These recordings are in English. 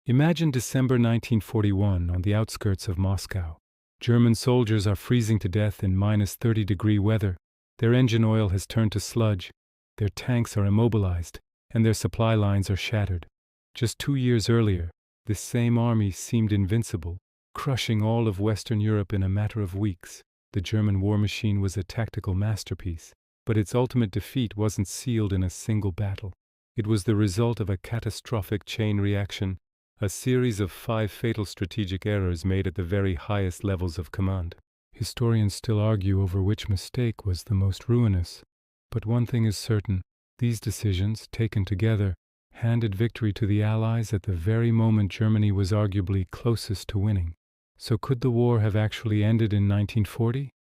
Imagine December 1941 on the outskirts of Moscow. German soldiers are freezing to death in -30-degree weather. Their engine oil has turned to sludge, their tanks are immobilized, and their supply lines are shattered. Just 2 years earlier, this same army seemed invincible, crushing all of Western Europe in a matter of weeks. The German war machine was a tactical masterpiece, but its ultimate defeat wasn't sealed in a single battle. It was the result of a catastrophic chain reaction, a series of 5 fatal strategic errors made at the very highest levels of command. Historians still argue over which mistake was the most ruinous, but one thing is certain: these decisions, taken together, handed victory to the Allies at the very moment Germany was arguably closest to winning. So could the war have actually ended in 1940?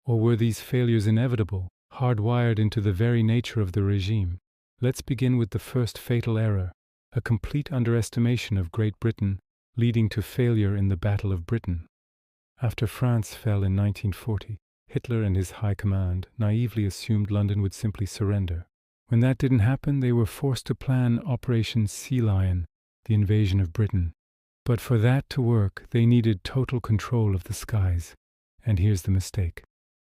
Or were these failures inevitable, hardwired into the very nature of the regime? Let's begin with the first fatal error, a complete underestimation of Great Britain, leading to failure in the Battle of Britain. After France fell in 1940, Hitler and his high command naively assumed London would simply surrender. When that didn't happen, they were forced to plan Operation Sea Lion, the invasion of Britain. But for that to work, they needed total control of the skies. And here's the mistake.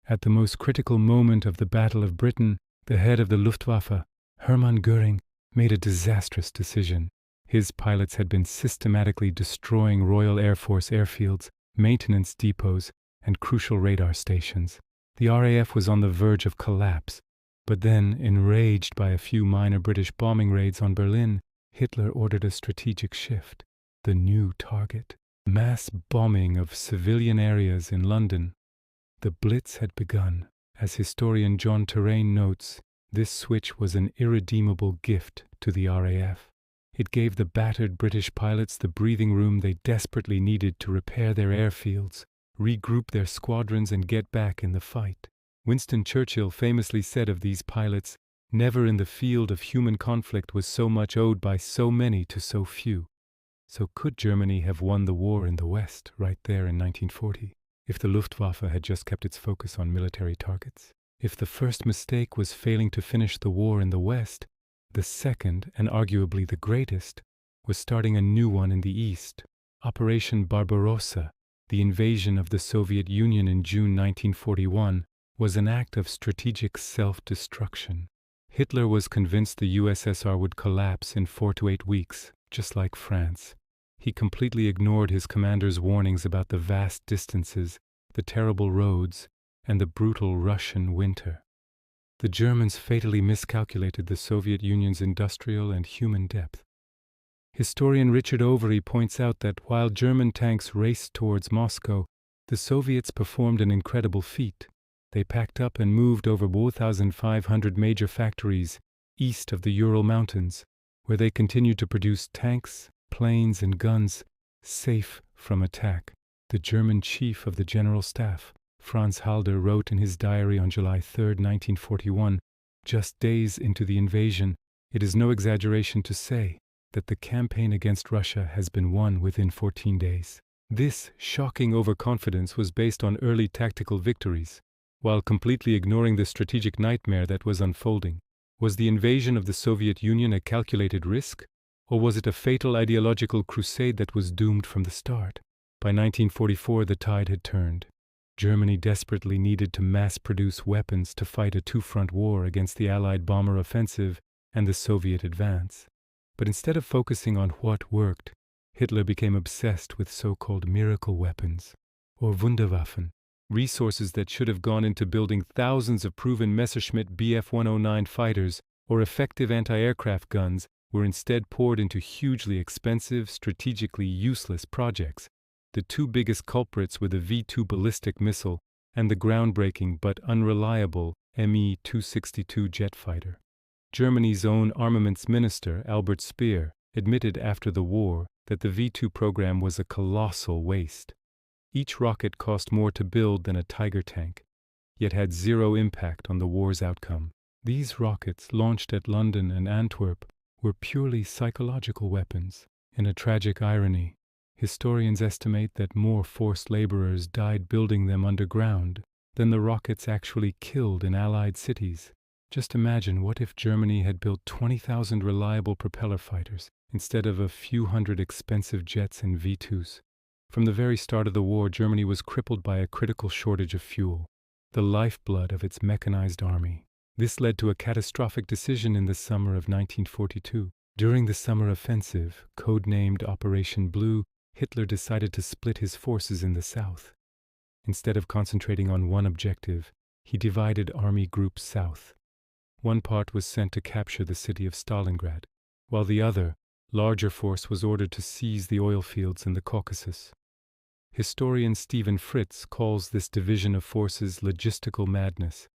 At the most critical moment of the Battle of Britain, the head of the Luftwaffe, Hermann Göring, made a disastrous decision. His pilots had been systematically destroying Royal Air Force airfields, maintenance depots, and crucial radar stations. The RAF was on the verge of collapse. But then, enraged by a few minor British bombing raids on Berlin, Hitler ordered a strategic shift. The new target: mass bombing of civilian areas in London. The Blitz had begun. As historian John Terraine notes, this switch was an irredeemable gift to the RAF. It gave the battered British pilots the breathing room they desperately needed to repair their airfields, regroup their squadrons, and get back in the fight. Winston Churchill famously said of these pilots, "Never in the field of human conflict was so much owed by so many to so few." So could Germany have won the war in the West right there in 1940, if the Luftwaffe had just kept its focus on military targets? If the first mistake was failing to finish the war in the West, the second, and arguably the greatest, was starting a new one in the East. Operation Barbarossa, the invasion of the Soviet Union in June 1941, was an act of strategic self-destruction. Hitler was convinced the USSR would collapse in 4 to 8 weeks, just like France. He completely ignored his commander's warnings about the vast distances, the terrible roads, and the brutal Russian winter. The Germans fatally miscalculated the Soviet Union's industrial and human depth. Historian Richard Overy points out that while German tanks raced towards Moscow, the Soviets performed an incredible feat. They packed up and moved over 1,500 major factories east of the Ural Mountains, where they continued to produce tanks, planes, and guns safe from attack. The German chief of the General Staff, Franz Halder, wrote in his diary on July 3, 1941, just days into the invasion, "It is no exaggeration to say that the campaign against Russia has been won within 14 days. This shocking overconfidence was based on early tactical victories, while completely ignoring the strategic nightmare that was unfolding. Was the invasion of the Soviet Union a calculated risk, or was it a fatal ideological crusade that was doomed from the start? By 1944, the tide had turned. Germany desperately needed to mass-produce weapons to fight a two-front war against the Allied bomber offensive and the Soviet advance. But instead of focusing on what worked, Hitler became obsessed with so-called miracle weapons, or Wunderwaffen. Resources that should have gone into building thousands of proven Messerschmitt Bf-109 fighters or effective anti-aircraft guns were instead poured into hugely expensive, strategically useless projects. The two biggest culprits were the V-2 ballistic missile and the groundbreaking but unreliable Me-262 jet fighter. Germany's own armaments minister, Albert Speer, admitted after the war that the V-2 program was a colossal waste. Each rocket cost more to build than a Tiger tank, yet had zero impact on the war's outcome. These rockets, launched at London and Antwerp, were purely psychological weapons. In a tragic irony, historians estimate that more forced laborers died building them underground than the rockets actually killed in Allied cities. Just imagine, what if Germany had built 20,000 reliable propeller fighters instead of a few hundred expensive jets and V2s? From the very start of the war, Germany was crippled by a critical shortage of fuel, the lifeblood of its mechanized army. This led to a catastrophic decision in the summer of 1942. During the summer offensive, codenamed Operation Blue, Hitler decided to split his forces in the south. Instead of concentrating on one objective, he divided Army Group South. One part was sent to capture the city of Stalingrad, while the other, larger force was ordered to seize the oil fields in the Caucasus. Historian Fritz calls this division of forces logistical madness.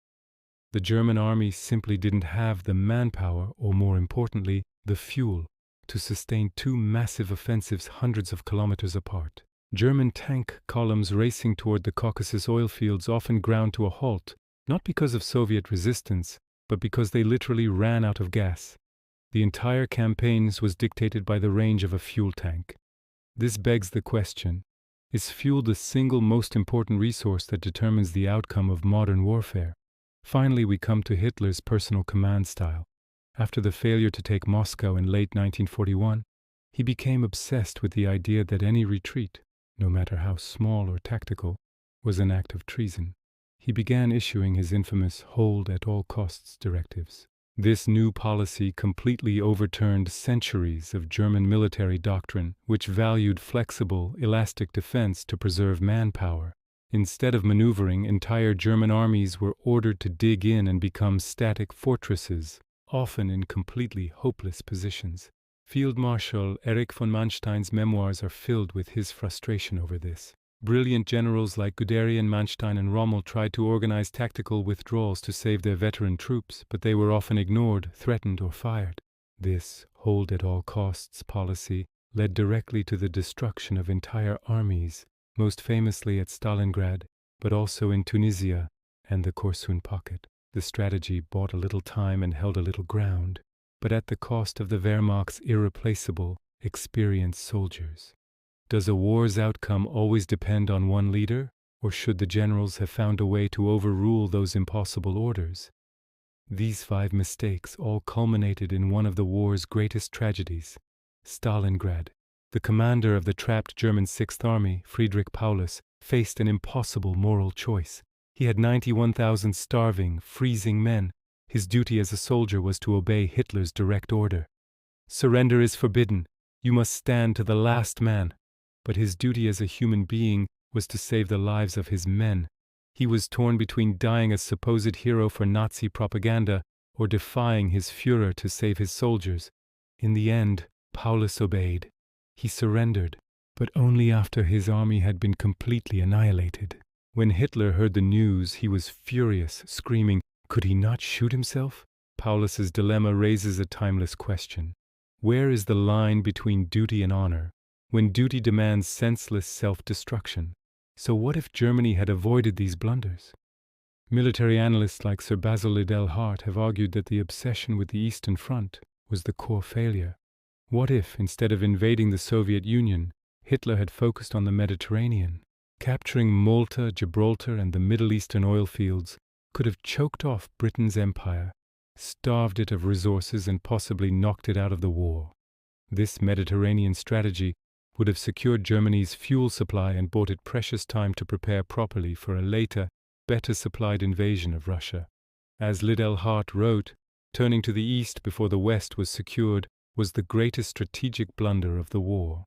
The German army simply didn't have the manpower, or more importantly, the fuel, to sustain two massive offensives hundreds of kilometers apart. German tank columns racing toward the Caucasus oil fields often ground to a halt, not because of Soviet resistance, but because they literally ran out of gas. The entire campaign was dictated by the range of a fuel tank. This begs the question: is fuel the single most important resource that determines the outcome of modern warfare? Finally, we come to Hitler's personal command style. After the failure to take Moscow in late 1941, he became obsessed with the idea that any retreat, no matter how small or tactical, was an act of treason. He began issuing his infamous "hold at all costs" directives. This new policy completely overturned centuries of German military doctrine, which valued flexible, elastic defense to preserve manpower. Instead of maneuvering, entire German armies were ordered to dig in and become static fortresses, often in completely hopeless positions. Field Marshal Erich von Manstein's memoirs are filled with his frustration over this. Brilliant generals like Guderian, Manstein, and Rommel tried to organize tactical withdrawals to save their veteran troops, but they were often ignored, threatened, or fired. This hold at all costs policy led directly to the destruction of entire armies, most famously at Stalingrad, but also in Tunisia and the Korsun pocket. The strategy bought a little time and held a little ground, but at the cost of the Wehrmacht's irreplaceable, experienced soldiers. Does a war's outcome always depend on one leader, or should the generals have found a way to overrule those impossible orders? These 5 mistakes all culminated in one of the war's greatest tragedies, Stalingrad. The commander of the trapped German Sixth Army, Friedrich Paulus, faced an impossible moral choice. He had 91,000 starving, freezing men. His duty as a soldier was to obey Hitler's direct order. Surrender is forbidden. You must stand to the last man. But his duty as a human being was to save the lives of his men. He was torn between dying a supposed hero for Nazi propaganda or defying his Führer to save his soldiers. In the end, Paulus obeyed. He surrendered, but only after his army had been completely annihilated. When Hitler heard the news, he was furious, screaming, could he not shoot himself? Paulus's dilemma raises a timeless question. Where is the line between duty and honor, when duty demands senseless self-destruction? So what if Germany had avoided these blunders? Military analysts like Sir Basil Liddell Hart have argued that the obsession with the Eastern Front was the core failure. What if, instead of invading the Soviet Union, Hitler had focused on the Mediterranean? Capturing Malta, Gibraltar, and the Middle Eastern oil fields could have choked off Britain's empire, starved it of resources, and possibly knocked it out of the war. This Mediterranean strategy would have secured Germany's fuel supply and bought it precious time to prepare properly for a later, better supplied invasion of Russia. As Liddell Hart wrote, turning to the east before the west was secured was the greatest strategic blunder of the war.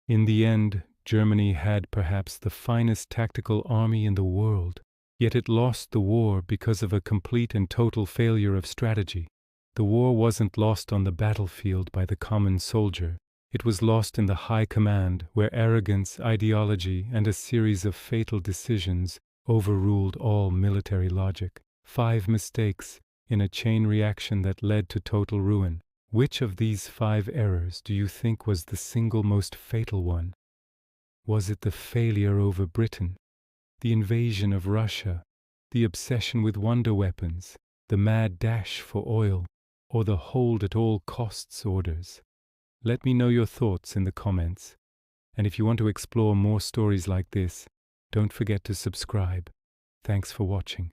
In the end, Germany had perhaps the finest tactical army in the world, yet it lost the war because of a complete and total failure of strategy. The war wasn't lost on the battlefield by the common soldier. It was lost in the high command, where arrogance, ideology, and a series of fatal decisions overruled all military logic. 5 mistakes in a chain reaction that led to total ruin. Which of these 5 errors do you think was the single most fatal one? Was it the failure over Britain, the invasion of Russia, the obsession with wonderweapons, the mad dash for oil, or the hold at all costs orders? Let me know your thoughts in the comments. And if you want to explore more stories like this, don't forget to subscribe. Thanks for watching.